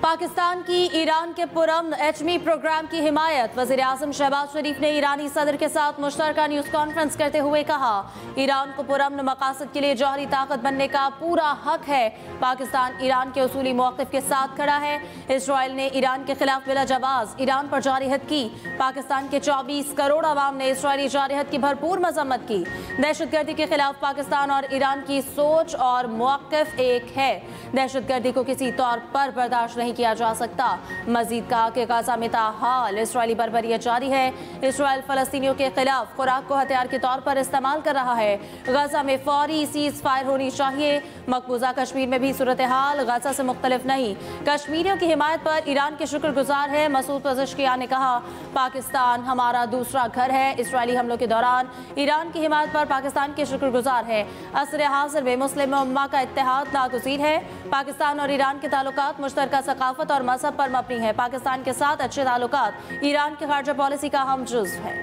पाकिस्तान की ईरान के पुरअमन एटमी प्रोग्राम की हिमायत। वज़ीर-ए-आज़म शहबाज शरीफ ने ईरानी सदर के साथ मुश्तरका न्यूज़ कॉन्फ्रेंस करते हुए कहा, ईरान को पुरअमन मकासद के लिए जौहरी ताकत बनने का पूरा हक है। पाकिस्तान ईरान के उसूली मौक़िफ़ के साथ खड़ा है। इसराइल ने ईरान के खिलाफ बिला जवाज़ ईरान पर जारी हद की। पाकिस्तान के 24 करोड़ अवाम ने इसराइली जारी हद की भरपूर मज़म्मत की। दहशतगर्दी के खिलाफ पाकिस्तान और ईरान की सोच और मौक़िफ़ एक है। दहशतगर्दी को किसी तौर पर बर्दाश्त नहीं किया जा सकता। मजीद कहा कि गाजा में ताहाल इसराइली बर्बरियत जारी है। इसराइल फ़लस्तीनियों के खिलाफ खुराक को हथियार के तौर पर इस्तेमाल कर रहा है। गाजा में फौरी सीज़ फायर होनी चाहिए। मकबूजा कश्मीर में भी सूरत हाल गाजा से मुख्तलिफ नहीं। कश्मीरियों की हिमायत पर ईरान के शुक्रगुजार है। मसूद पज़ेश्कियान ने कहा, पाकिस्तान हमारा दूसरा घर है। इसराइली हमलों के दौरान ईरान की हिमायत पर पाकिस्तान के शुक्रगुजार है। असर हाज़िर में मुस्लिम उम्मा का इत्तेहाद नागुज़ीर है। पाकिस्तान और ईरान के ताल्लुकात मुश्तरका सकाफत और मजहब पर मबनी है। पाकिस्तान के साथ अच्छे ताल्लुकात ईरान की खारजा पॉलिसी का अहम जुज़्व है।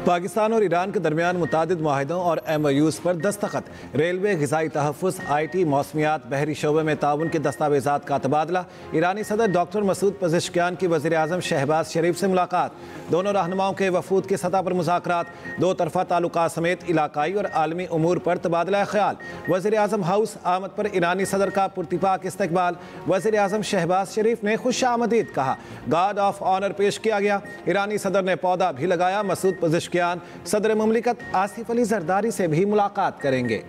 पाकिस्तान और ईरान के दरमियान मुतादिद मुआहिदों और MOUs पर दस्तखत। रेलवे, ग़िज़ाई तहफ़्फ़ुज़, IT, मौसमियात, बहरी शोबे में ताउन के दस्तावेज़ात का तबादला। ईरानी सदर डॉक्टर मसूद पज़ेश्कियान की वज़ीर-ए-आज़म शहबाज शरीफ से मुलाकात। दोनों रहनुमाओं के वफूद की सतह पर मुज़ाकरात। दो तरफ़ा ताल्लुकात समेत इलाकाई और आलमी उमूर पर तबादला ख्याल। वज़ीर-ए-आज़म हाउस आमद पर ईरानी सदर का पुरतिपाक इस्तकबाल। वज़ीर-ए-आज़म शहबाज शरीफ ने खुशामदीद कहा। गार्ड ऑफ ऑनर पेश किया गया। ईरानी सदर ने पौधा भी लगाया। मसूद पज़ेश्कियान सदर मुमलिकत आसिफ अली जरदारी से भी मुलाकात करेंगे।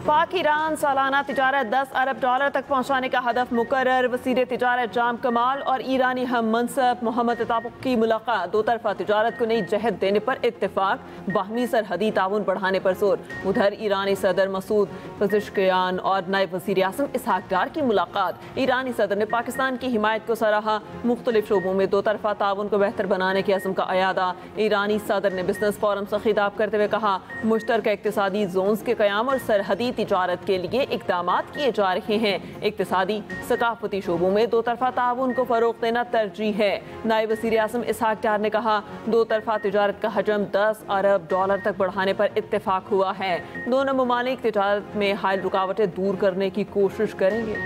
पाक ईरान सालाना तिजारत $10 अरब तक पहुँचाने का हदफ मुकर्रर। वज़ीर तिजारत जाम कमाल और ईरानी हम मनसब मोहम्मद अतातुर्क की मुलाकात। दो तरफा तिजारत को नई जहत देने पर इत्तेफाक। बाहमी सरहदी ताउन बढ़ाने पर जोर। उधर ईरानी सदर मसूद पज़ेश्कियान और नायब वज़ीर-ए-आज़म इसहाक डार की मुलाकात। ईरानी सदर ने पाकिस्तान की हिमायत को सराहा। मुख्तलिफ शोबों में दो तरफा ताउन को बेहतर बनाने के अज़्म का अयादा। ईरानी सदर ने बिजनेस फोरम से खिताब करते हुए कहा, मुश्तरका इक़्तिसादी जोन्स के क़याम और सरहदी तिजारत के लिए इक़दामात किए जा रहे हैं। इक़्तिसादी सकाफती शोबों में दो तरफा ताउन को फ़रोग़ देना तरजीह है। नायब वज़ीर-ए-आज़म इसहाक डार ने कहा, दो तरफा तिजारत का हजम $10 अरब तक बढ़ाने पर इत्तेफाक हुआ है। दोनों ममालिक तिजारत में हायल रुकावटें दूर करने की कोशिश करेंगे।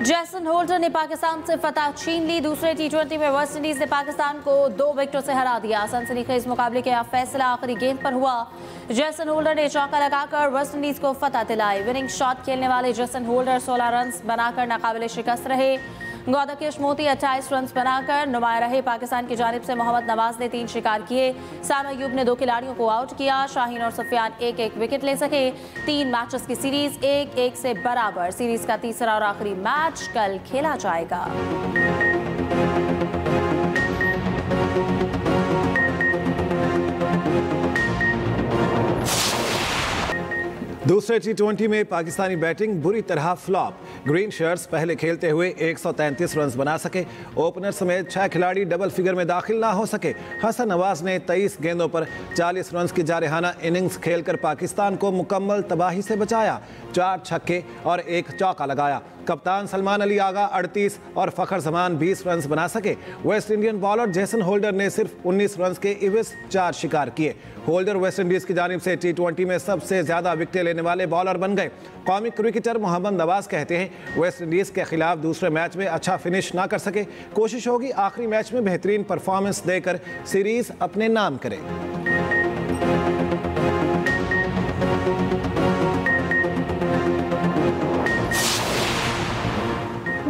जेसन होल्डर ने पाकिस्तान से फतह छीन ली। दूसरे T20 में वेस्ट इंडीज ने पाकिस्तान को 2 विकेटों से हरा दिया। सनसनीखेज मुकाबले का फैसला आखिरी गेंद पर हुआ। जेसन होल्डर ने चौका लगाकर वेस्ट इंडीज को फतह दिलाई। विनिंग शॉट खेलने वाले जेसन होल्डर 16 रन बनाकर नाकाबिले शिकस्त रहे। गौदकेश मोती 28 रन बनाकर नुमाया रहे। पाकिस्तान की जानिब से मोहम्मद नवाज ने 3 शिकार किए। साम अयूब ने 2 खिलाड़ियों को आउट किया। शाहीन और सुफियान 1-1 विकेट ले सके। 3 मैचेस की सीरीज 1-1 से बराबर। सीरीज का तीसरा और आखिरी मैच कल खेला जाएगा। दूसरे T20 में पाकिस्तानी बैटिंग बुरी तरह फ्लॉप। ग्रीन शर्ट्स पहले खेलते हुए 133 रन बना सके। ओपनर समेत 6 खिलाड़ी डबल फिगर में दाखिल ना हो सके। हसन नवाज ने 23 गेंदों पर 40 रन की जारहाना इनिंग्स खेलकर पाकिस्तान को मुकम्मल तबाही से बचाया। 4 छक्के और 1 चौका लगाया। कप्तान सलमान अली आगा 38 और फ़खर जमान 20 रन बना सके। West Indian bowler Jason holder ने सिर्फ 19 रन के इवज़ 4 शिकार किए। होल्डर वेस्ट इंडीज़ की जानिब से T20 में सबसे ज़्यादा विकेटें लेने वाले बॉलर बन गए। कौमी क्रिकेटर मोहम्मद नवाज कहते हैं, वेस्ट इंडीज़ के खिलाफ दूसरे मैच में अच्छा फिनिश ना कर सके। कोशिश होगी आखिरी मैच में बेहतरीन परफॉर्मेंस देकर सीरीज़ अपने नाम करें।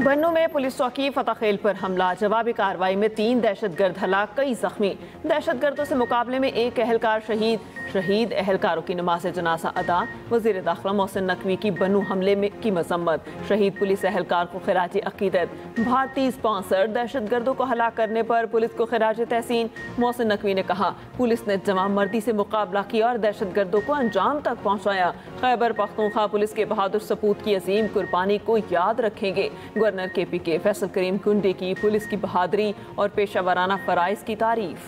बन्नू में पुलिस चौकी फतेखेल पर हमला। जवाबी कार्रवाई में 3 दहशतगर्द हलाक, कई जख्मी। दहशतगर्दों से मुकाबले में 1 एहलकार शहीद एहलकारों की नमाज जनाजा अदा। वज़ीर दाखिला मोहसिन नकवी की बन्नू हमले में की मजम्मत। शहीद पुलिस एहलकार को खिराज अकीदत। भारतीय स्पॉन्सर दहशतगर्दों को हलाक करने पर पुलिस को खिराज तहसीन। मोहसिन नकवी ने कहा, पुलिस ने जमा मर्दी से मुकाबला किया और दहशतगर्दों को अंजाम तक पहुँचाया। खैबर पख्तूनख्वा पुलिस के बहादुर सपूत की अजीम कुर्बानी को याद रखेंगे। गवर्नर KPK फैसल करीम कुंडे की पुलिस की बहादुरी और पेशा वाराना फराइज की तारीफ।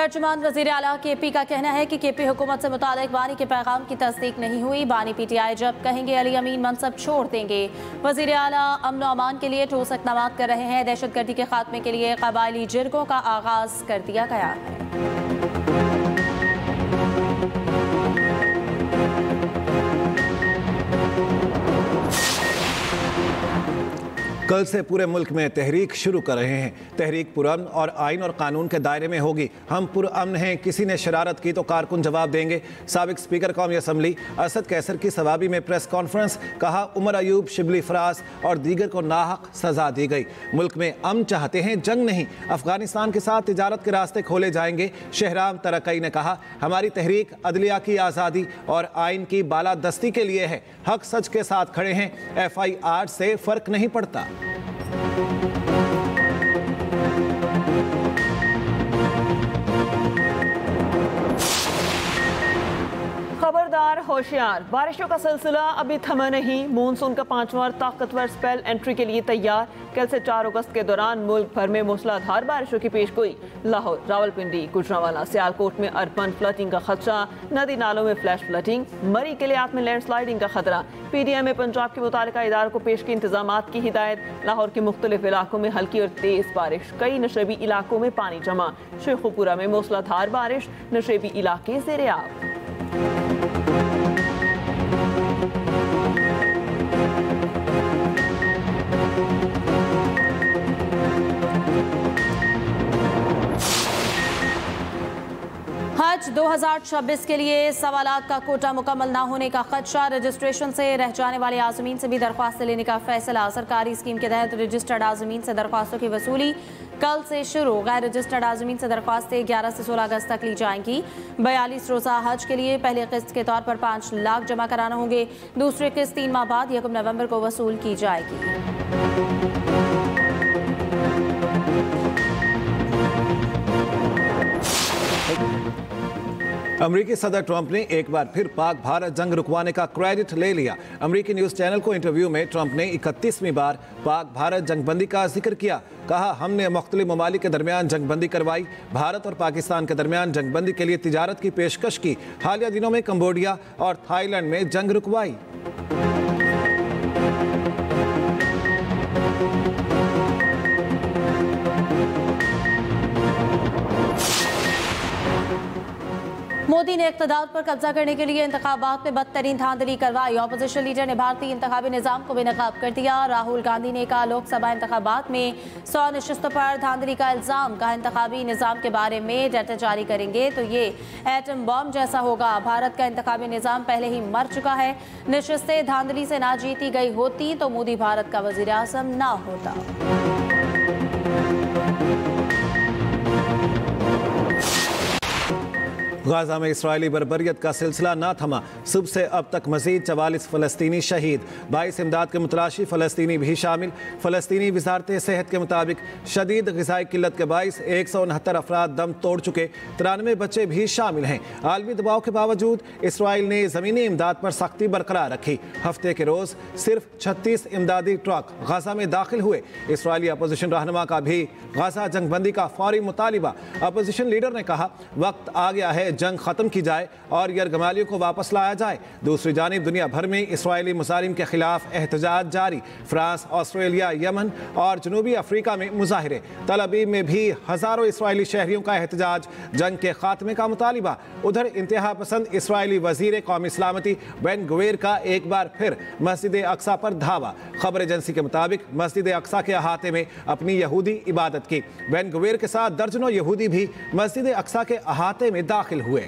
तर्जुमान वज़ीर आला KP का कहना है कि KP हुकूमत से मुतालिक बानी के पैगाम की तस्दीक नहीं हुई। बानी PTI जब कहेंगे अली अमीन मनसब छोड़ देंगे। वज़ीर आला अमन व अमान के लिए ठोस इक़दामात कर रहे हैं। दहशतगर्दी के खात्मे के लिए कबायली जिरगों का आगाज कर दिया गया है। कल से पूरे मुल्क में तहरीक शुरू कर रहे हैं। तहरीक पुरअमन और आइन और कानून के दायरे में होगी। हम पुरअमन हैं, किसी ने शरारत की तो कारकुन जवाब देंगे। साबिक स्पीकर कौमी असम्बली असद कैसर की सवाबी में प्रेस कॉन्फ्रेंस। कहा उमर अयूब, शिबली फराज और दीगर को नाहक सजा दी गई। मुल्क में अमन चाहते हैं, जंग नहीं। अफगानिस्तान के साथ तिजारत के रास्ते खोले जाएंगे। शहराम तरकई ने कहा हमारी तहरीक अदलिया की आज़ादी और आइन की बालादस्ती के लिए है। हक सच के साथ खड़े हैं। FIR से फर्क नहीं पड़ता। खबरदार, होशियार, बारिशों का सिलसिला अभी थमा नहीं। मानसून का 5वां ताकतवर स्पेल एंट्री के लिए तैयार। कल से 4 अगस्त के दौरान मुल्क भर में मूसलाधार बारिशों की पेशगोई। लाहौर, रावलपिंडी, गुजरांवाला, सियालकोट में अर्बन फ्लडिंग का खदशा। नदी नालों में फ्लैश फ्लडिंग। मरी किलियात में लैंडस्लाइडिंग का खतरा। PDM में पंजाब के मुतालिका इदारों को पेश की इंतजामात की हिदायत। लाहौर के मुख्तलिफ इलाकों में हल्की और तेज बारिश। कई नशेबी इलाकों में पानी जमा। शेखुपुरा में मूसलाधार बारिश। नशेबी इलाके ज़ेर-ए-आब। हज 2026 के लिए सवालात का कोटा मुकम्मल न होने का खदशा। रजिस्ट्रेशन से रह जाने वाले आज़मीन से भी दरख्वास्त लेने का फैसला। सरकारी स्कीम के तहत रजिस्टर्ड आज़मीन से दरख्वास्तों की वसूली कल से शुरू। गैर रजिस्टर्ड आज़मीन से दरख्वास्तें 11 से 16 अगस्त तक ली जाएंगी। 42 रोज़ा हज के लिए पहले किस्त के तौर पर 5 लाख जमा कराना होंगे। दूसरी किस्त 3 माह बाद 1 नवंबर को वसूल की जाएगी। अमरीकी सदर ट्रंप ने एक बार फिर पाक भारत जंग रुकवाने का क्रेडिट ले लिया। अमरीकी न्यूज़ चैनल को इंटरव्यू में ट्रंप ने 31वीं बार पाक भारत जंगबंदी का जिक्र किया। कहा हमने मुख्तलिफ ममालिक के दरमियान जंगबंदी करवाई। भारत और पाकिस्तान के दरमियान जंगबंदी के लिए तिजारत की पेशकश की। हालिया दिनों में कंबोडिया और थाईलैंड में जंग रुकवाई। मोदी ने इक़्तिदार पर कब्जा करने के लिए इंतखाबात में बदतरीन धांधली करवाई। ऑपोजिशन लीडर ने भारतीय इंतखाबी निज़ाम को बेनकाब कर दिया। राहुल गांधी ने कहा लोकसभा इंतखाबात में 100 नशिस्तों पर धांधली का इल्ज़ाम। कहा इंतखाबी निज़ाम के बारे में डाटा जारी करेंगे तो ये एटम बॉम्ब जैसा होगा। भारत का इंतखाबी निज़ाम पहले ही मर चुका है। नशिस्तें धांधली से ना जीती गई होती तो मोदी भारत का वज़ीर आज़म ना होता। गाजा में इस्राएली बर्बरियत का सिलसिला ना थमा। सुबह से अब तक मजीद 44 फ़लस्तीनी शहीद। 22 इमदाद के मुतलाशी फ़लस्तीनी भी शामिल। फ़लस्तीनी वजारत सेहत के मुताबिक शदीद ग़िज़ाई किल्लत के बाइस 169 अफराद दम तोड़ चुके। 93 बच्चे भी शामिल हैं। आलमी दबाव के बावजूद इसराइल ने ज़मीनी इमदाद पर सख्ती बरकरार रखी। हफ्ते के रोज़ सिर्फ 36 इमदादी ट्रक गाजा में दाखिल हुए। इसराइली अपोजिशन रहनुमा का भी गाजा जंगबंदी का फौरी मुतालिबा। अपोजिशन लीडर ने कहा वक्त आ गया है जंग खत्म की जाए और यरगमालियों को वापस लाया जाए। दूसरी जानिब दुनिया भर में इसराइली मुजालिम के खिलाफ एहतजाज जारी। फ्रांस, ऑस्ट्रेलिया, यमन और जनूबी अफ्रीका में मुजाहिरे। तल अवीव में भी हज़ारों इसराइली शहरियों का एहतजाज। जंग के खात्मे का मुतालिबा। उधर इंतहा पसंद इसराइली वजीर कौमी सलामती बेन गुवेर का एक बार फिर मस्जिद अक्सा पर धावा। खबर एजेंसी के मुताबिक मस्जिद अक्सा के अहाते में अपनी यहूदी इबादत की। बेन गुवेर के साथ दर्जनों यहूदी भी मस्जिद अक्सा के अहाते में दाखिल हुए।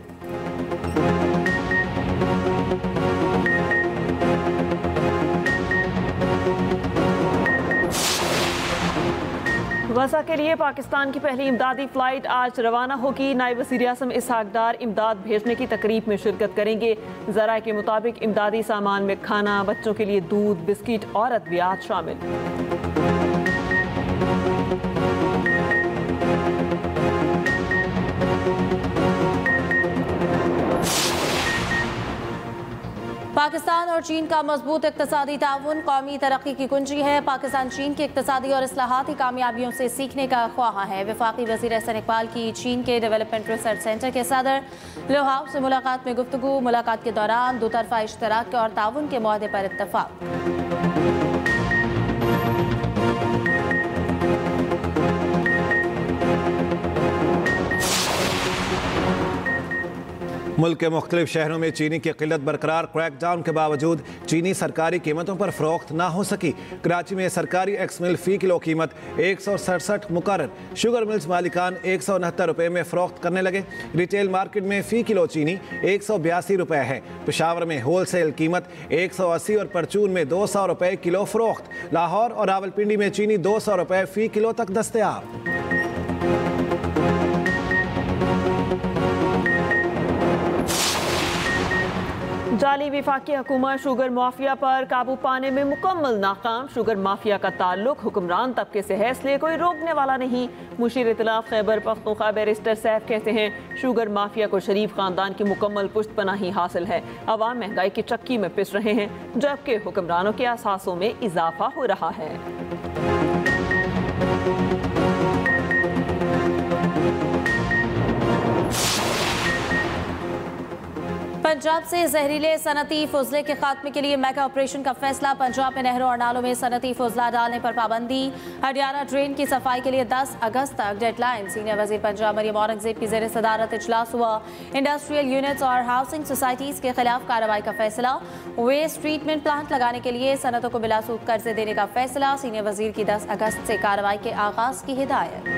गजा के लिए पाकिस्तान की पहली इमदादी फ्लाइट आज रवाना होगी। नायब वज़ीर आज़म इसहाक डार इमदाद भेजने की तकरीब में शिरकत करेंगे। ज़राए के मुताबिक इमदादी सामान में खाना, बच्चों के लिए दूध, बिस्किट और अद्वियात शामिल। पाकिस्तान और चीन का मजबूत इक्तिसादी ताउन कौमी तरक्की की कुंजी है। पाकिस्तान चीन की इक्तिसादी और इस्लाहाती कामयाबियों से सीखने का ख्वाह है। वफाकी वज़ीर एहसन इकबाल की चीन के डेवलपमेंट रिसर्च सेंटर के सदर लो हाउस से मुलाकात में गुफ्तगू। मुलाकात के दौरान दो तरफा इश्तराक और ताउन के मुआहदे पर इत्तफाक। मुल्क के मुख्तलिफ शहरों में चीनी की किल्लत बरकरार। क्रैकडाउन के बावजूद चीनी सरकारी कीमतों पर फरोख्त ना हो सकी। कराची में सरकारी एक्स मिल फ़ी किलो कीमत 167 मुकर्रर। शुगर मिल्स मालिकान 169 रुपये में फ़रोख्त करने लगे। रिटेल मार्केट में फ़ी किलो चीनी 182 रुपये है। पेशावर में होल सेल कीमत 180 और परचून में 200 रुपये किलो फ़रोख्त। लाहौर और रावलपिंडी में चीनी 200 रुपये फ़ी किलो तक दस्तयाब। जाली विफाकी हुकूमत शुगर माफिया पर काबू पाने में मुकम्मल नाकाम। शुगर माफिया का ताल्लुक हुक्मरान तबके से है, इसलिए कोई रोकने वाला नहीं। मुशीर इत्तलाफ खैबर पख्तूनख्वा बैरिस्टर सैफ कहते हैं शुगर माफिया को शरीफ खानदान की मुकम्मल पुश्तपनाही हासिल है। अवाम महंगाई की चक्की में पिस रहे हैं, जबकि हुक्मरानों के असासों में इजाफा हो रहा है। पंजाब से जहरीले सनती फुजले के खात्मे के लिए मेगा ऑपरेशन का फैसला। पंजाब में नहरों और नालों में सनती फुजला डालने पर पाबंदी। हरियाणा ड्रेन की सफाई के लिए 10 अगस्त तक डेडलाइन। सीनियर वजीर पंजाब मरियम औरंगजेब की जेर सदारत इजलास हुआ। इंडस्ट्रियल यूनिट्स और हाउसिंग सोसाइटीज के खिलाफ कार्रवाई का फैसला। वेस्ट ट्रीटमेंट प्लांट लगाने के लिए सनतों को बिलासूद कर्जे देने का फैसला। सीनियर वजीर की 10 अगस्त से कार्रवाई के आगाज की हिदायत।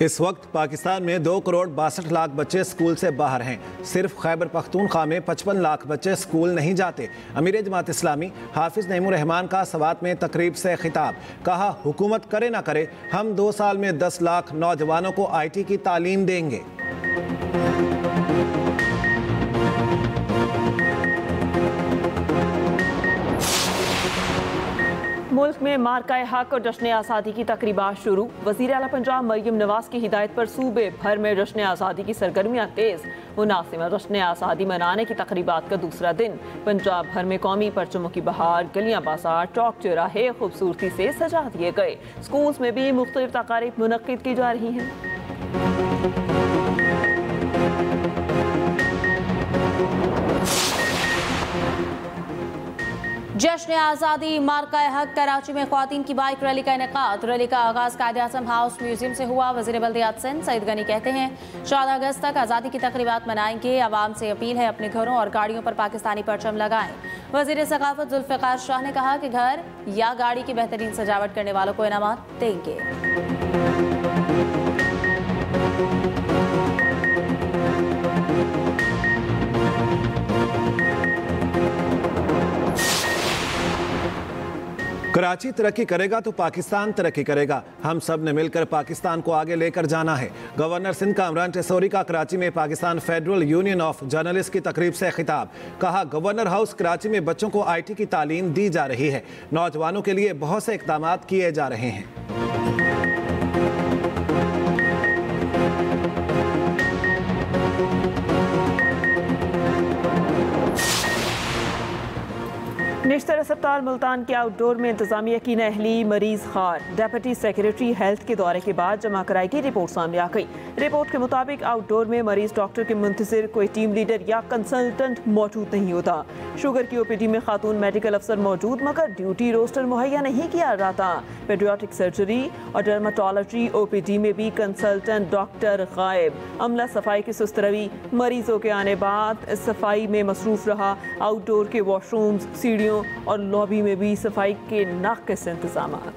इस वक्त पाकिस्तान में 2 करोड़ 62 लाख बच्चे स्कूल से बाहर हैं। सिर्फ खैबर पख्तूनख्वा में 55 लाख बच्चे स्कूल नहीं जाते। अमीर जमात इस्लामी हाफिज नईमुर रहमान का सवात में तकरीब से खिताब। कहा हुकूमत करे ना करे, हम 2 साल में 10 लाख नौजवानों को IT की तालीम देंगे। मुल्क में मार्काए हक और जश्न आज़ादी की तकरीबात शुरू। वज़ीर आला पंजाब मरियम नवाज की हिदायत पर सूबे भर में जश्न आज़ादी की सरगर्मियाँ तेज़। 79वां जश्न आज़ादी मनाने की तकरीबात का दूसरा दिन। पंजाब भर में कौमी परचमों की बहार। गलियाँ बाजार चौक चौराहे खूबसूरती से सजा दिए गए। स्कूल्स में भी मुख्तलिफ तकारीब मुनक्किद की जा रही हैं। जश्न आज़ादी मार्का हक। कराची में ख्वातीन की बाइक रैली का इनेकाद। रैली का आगाज कायद-ए-आज़म हाउस म्यूजियम से हुआ। वज़ीर बल्दियात सिंध सईद गनी कहते हैं 14 अगस्त तक आज़ादी की तकरीबात मनाएंगे। आवाम से अपील है अपने घरों और गाड़ियों पर पाकिस्तानी परचम लगाएं। वज़ीर सकाफत जुल्फ़िकार शाह ने कहा कि घर या गाड़ी की बेहतरीन सजावट करने वालों को इनामात देंगे। कराची तरक्की करेगा तो पाकिस्तान तरक्की करेगा। हम सब ने मिलकर पाकिस्तान को आगे लेकर जाना है। गवर्नर सिंध कामरान टेसोरी का कराची में Pakistan federal union of journalist की तकरीब से खिताब। कहा गवर्नर हाउस कराची में बच्चों को IT की तालीम दी जा रही है। नौजवानों के लिए बहुत से इक़दाम किए जा रहे हैं। निश्तर अस्पताल मुल्तान के आउटडोर में इंतजामिया की नाअहली। मरीज खार। डेप्यूटी सेक्रेटरी हेल्थ के दौरे के बाद जमा कराई गई रिपोर्ट सामने आ गई। रिपोर्ट के मुताबिक आउटडोर में मरीज डॉक्टर के मुंतजिर कोई टीम लीडर या कंसल्टेंट मौजूद नहीं होता। शुगर की OPD में खातून मेडिकल अफसर मौजूद मगर ड्यूटी रोस्टर मुहैया नहीं किया जाता। पेडियाट्रिक सर्जरी और डर्माटोलॉजी OPD में भी कंसल्टेंट डॉक्टर गायब। अमला सफाई की सुस्त रवि। मरीजों के आने बाद सफाई में मसरूफ रहा। आउटडोर के वॉशरूम्स, सीढ़ियों और लॉबी में भी सफाई के नाक़िस इंतजामात।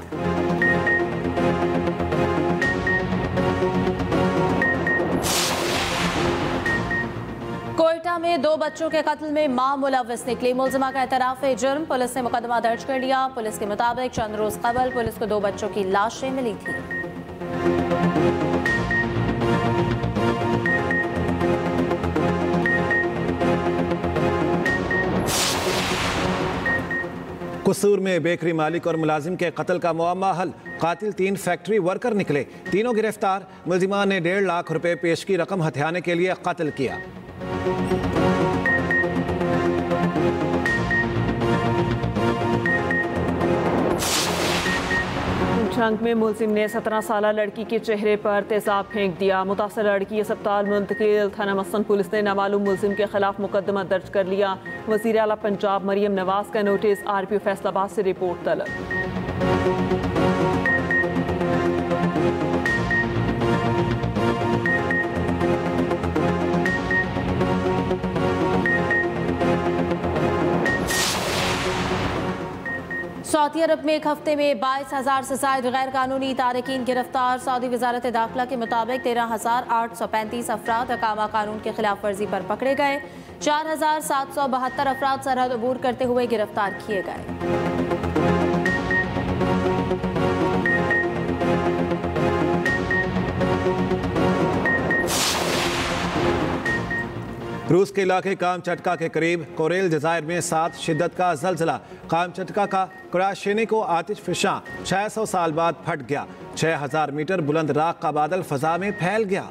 कोयटा में 2 बच्चों के कत्ल में मां मुलव्विस निकली। मुलजिमा का एतराफ़ जुर्म। पुलिस ने मुकदमा दर्ज कर लिया। पुलिस के मुताबिक चंद रोज कबल पुलिस को 2 बच्चों की लाशें मिली थी। कसूर में बेकरी मालिक और मुलाजिम के कत्ल का मुअम्मा हल। कातिल 3 फैक्ट्री वर्कर निकले, तीनों गिरफ्तार। मुलजिमान ने 1.5 लाख रुपए पेश की रकम हथियाने के लिए कत्ल किया। जंग में मुलजिम ने 17 साला लड़की के चेहरे पर तेजाब फेंक दिया। मुतासर लड़की अस्पताल मुंतकिल। थाना मसन पुलिस ने नामालूम मुलजिम के खिलाफ मुकदमा दर्ज कर लिया। वज़ीर आला पंजाब मरियम नवाज का नोटिस। RPO फैसलाबाद से रिपोर्ट तलब। सऊदी अरब में एक हफ्ते में 22,000 से ज्यादा गैर कानूनी तारकीन गिरफ्तार। सऊदी वजारत दाखिला के मुताबिक 13,835 अफराद अकामा कानून की खिलाफ वर्जी पर पकड़े गए। 4,772 अफराद सरहद अबूर करते हुए गिरफ्तार किए गए। रूस के इलाके कामचटका के करीब कोरेल जजायर में 7 शिद्दत का जलजिला। कामचटका का क्राशेनी को आतिश फिशां 600 साल बाद फट गया। 6,000 मीटर बुलंद राख का बादल फजा में फैल गया।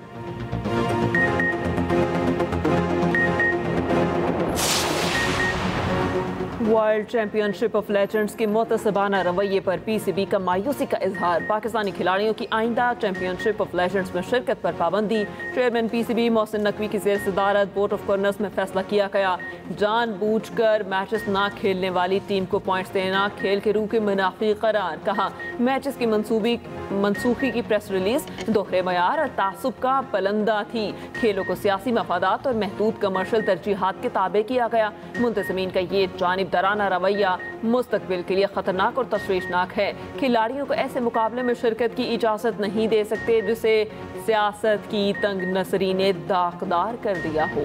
वर्ल्ड चैंपियनशिप ऑफ लेजेंड्स के मुतसबाना रवैये पर PCB का मायूसी का इजहार। पाकिस्तानी खिलाड़ियों की आइंदा चैंपियनशिप ऑफ लेजेंड्स में शिरकत पर पाबंदी। चेयरमैन PCB मोहसिन नकवी की ज़ेर सदारत बोर्ड ऑफ गवर्नर्स में फैसला किया गया। जानबूझकर मैचेस ना खेलने वाली टीम को पॉइंट्स देना खेल के रूह के मुनाफी करार। कहा मैचेस की मनसूखी की प्रेस रिलीज दोहरे मयार और तासुब का पलंदा थी। खेलों को सियासी मफादात और महदूद कमर्शियल तरजीहात के ताबे किया गया। मुंतज़मीन का ये जानिबदाराना रवैया मुस्तकबिल के लिए खतरनाक और तशवीशनाक है। खिलाड़ियों को ऐसे मुकाबले में शिरकत की इजाज़त नहीं दे सकते जिसे सियासत की तंग नजरी ने दागदार कर दिया हो।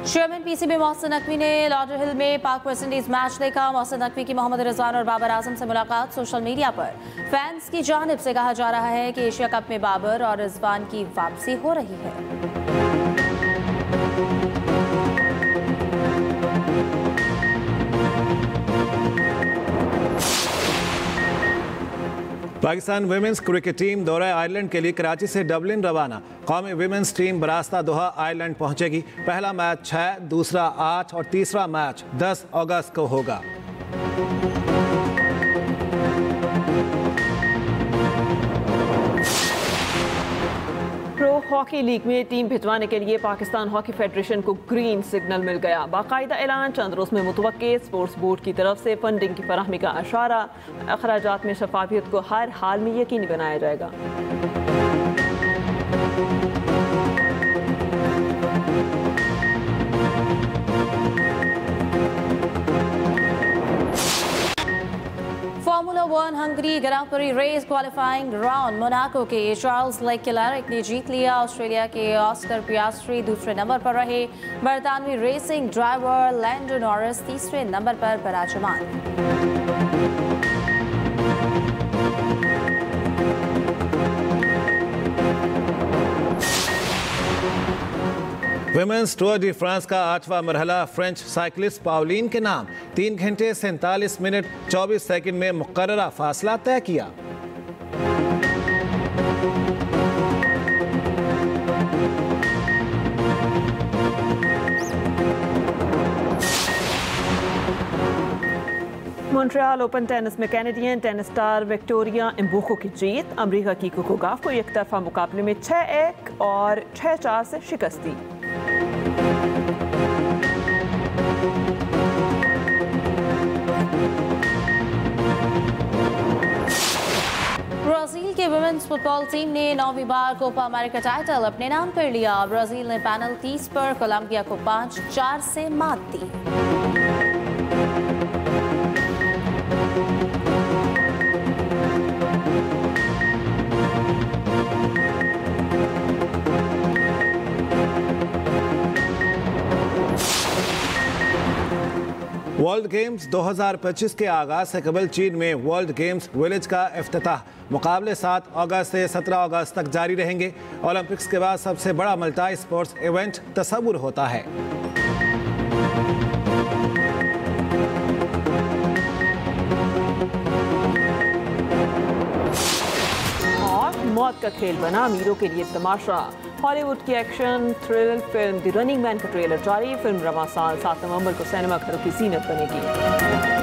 चेयरमैन PCB मोहसिन नकवी ने लॉर्ड हिल में पाक वेस्ट इंडीज मैच देखा। मोहसिन नकवी की मोहम्मद रिजवान और बाबर आजम से मुलाकात। सोशल मीडिया पर फैंस की जानिब से कहा जा रहा है कि एशिया कप में बाबर और रिजवान की वापसी हो रही है। पाकिस्तान विमेंस क्रिकेट टीम दौरे आयरलैंड के लिए कराची से डबलिन रवाना। कौमी विमेंस टीम बरास्ता दोहा आयरलैंड पहुंचेगी। पहला मैच 6, दूसरा 8 और तीसरा मैच 10 अगस्त को होगा। प्रो हॉकी लीग में टीम भिजवाने के लिए पाकिस्तान हॉकी फेडरेशन को ग्रीन सिग्नल मिल गया। बाकायदा ऐलान। चंद रोज में मुतवक्के। स्पोर्ट्स बोर्ड की तरफ से फंडिंग की फराहमी का इशारा। अखराजात में शफाफियत को हर हाल में यकीनी बनाया जाएगा। Formula 1 Hungary grand prix race qualifying round. Monaco के चार्ल्स लेक्लेर्क ने जीत लिया। ऑस्ट्रेलिया के ऑस्कर पियास्ट्री दूसरे नंबर पर रहे। बरतानवी रेसिंग ड्राइवर लैंडो नॉरिस तीसरे नंबर पर विराजमान। विमेंस टूर डी फ्रांस का 8वां मरहला फ्रेंच साइकिलिस्ट पाउलिन के नाम। 3 घंटे 47 मिनट 24 सेकंड में मुकर्ररा फासला तय किया। मॉन्ट्रियल ओपन टेनिस में कैनेडियन टेनिस स्टार विक्टोरिया एम्बोको की जीत। अमेरिका की कोको गॉफ को एकतरफा मुकाबले में 6-1 और 6-4 से शिकस्त दी। ब्राजील के वुमेन्स फुटबॉल टीम ने 9वीं बार कोपा अमेरिका टाइटल अपने नाम कर लिया। ब्राजील ने पेनल्टीज पर कोलंबिया को 5-4 से मात दी। वर्ल्ड गेम्स 2025 के आगाज से कबल चीन में वर्ल्ड गेम्स विलेज का इफ्तिताह। मुकाबले 7 अगस्त से 17 अगस्त तक जारी रहेंगे। ओलंपिक्स के बाद सबसे बड़ा मल्टी स्पोर्ट्स इवेंट तस्वुर होता है। मौत का खेल बना अमीरों के लिए तमाशा। हॉलीवुड की action thrill film the running man का ट्रेलर जारी। फिल्म रवां साल 7 नवंबर को सिनेमा घरों की जीनत बनेगी।